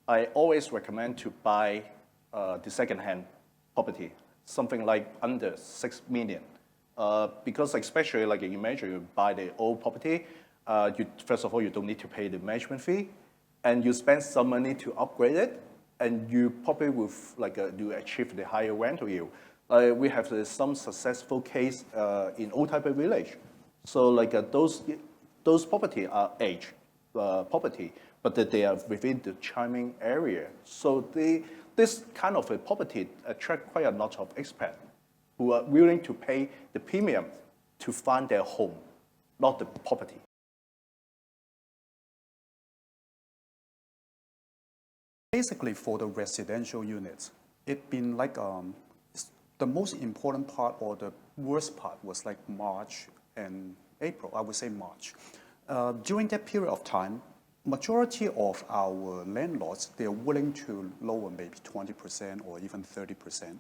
I always recommend to buy the second-hand property, something like under 6 million. Because especially like imagine you buy the old property, first of all, you don't need to pay the management fee, and you spend some money to upgrade it, and you probably will you achieve the higher rental yield. We have some successful case in Old Taipei Village. So those property are age property, but that they are within the charming area. So this kind of a property attract quite a lot of expats who are willing to pay the premium to find their home, not the property. Basically, for the residential units, it's been like the most important part or the worst part was like March and April. I would say March. During that period of time, majority of our landlords, they're willing to lower maybe 20% or even 30%.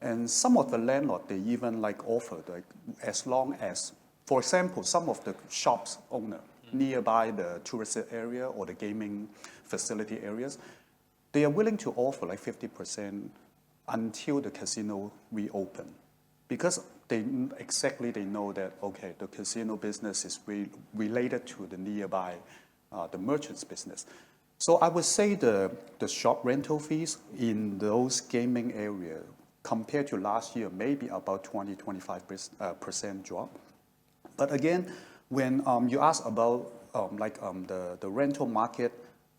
And some of the landlords, they even like offered like as long as, for example, some of the shops owner nearby the tourist area or the gaming facility areas, they are willing to offer like 50% until the casino reopen. Because they know that, okay, the casino business is related to the nearby, the merchants business. So I would say the shop rental fees in those gaming areas compared to last year, maybe about 20-25% drop. But again, when you ask about the rental market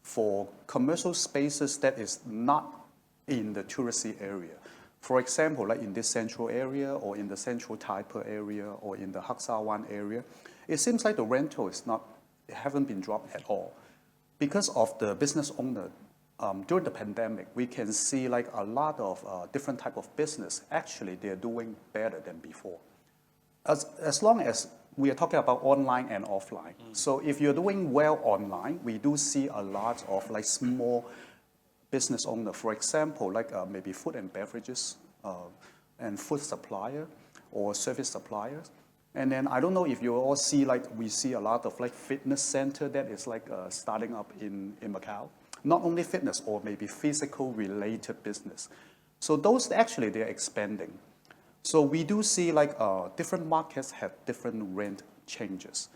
for commercial spaces that is not in the touristy area, for example, like in this central area or in the central Taipei area or in the Haksawan area, it seems like the rental it haven't been dropped at all. Because of the business owner, during the pandemic, we can see like a lot of different type of business. Actually, they're doing better than before. As long as we are talking about online and offline. So if you're doing well online, we do see a lot of like small business owner, for example, like maybe food and beverages and food supplier or service suppliers. And then I don't know if you all see we see a lot of like fitness center that is like starting up in Macau. Not only fitness or maybe physical related business. So those actually they're expanding. So we do see like different markets have different rent changes.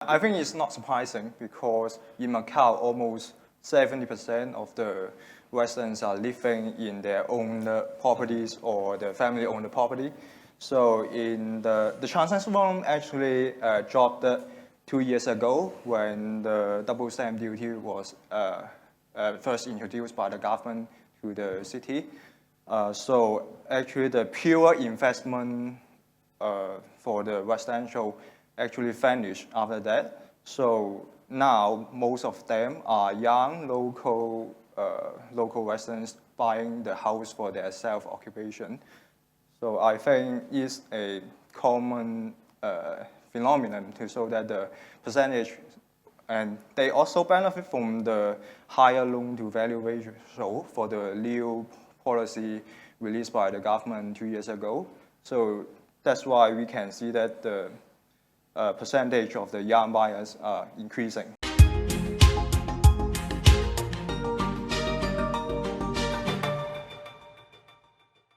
I think it's not surprising because in Macau, almost 70% of the residents are living in their own properties or the family-owned property. So in the transaction volume actually dropped 2 years ago when the double stamp duty was first introduced by the government to the city. So actually the pure investment for the residential actually vanished after that. So now most of them are young local residents buying the house for their self-occupation. So I think it's a common phenomenon to show that the percentage, and they also benefit from the higher loan-to-value ratio for the new policy released by the government 2 years ago. So that's why we can see that the percentage of the young buyers are increasing.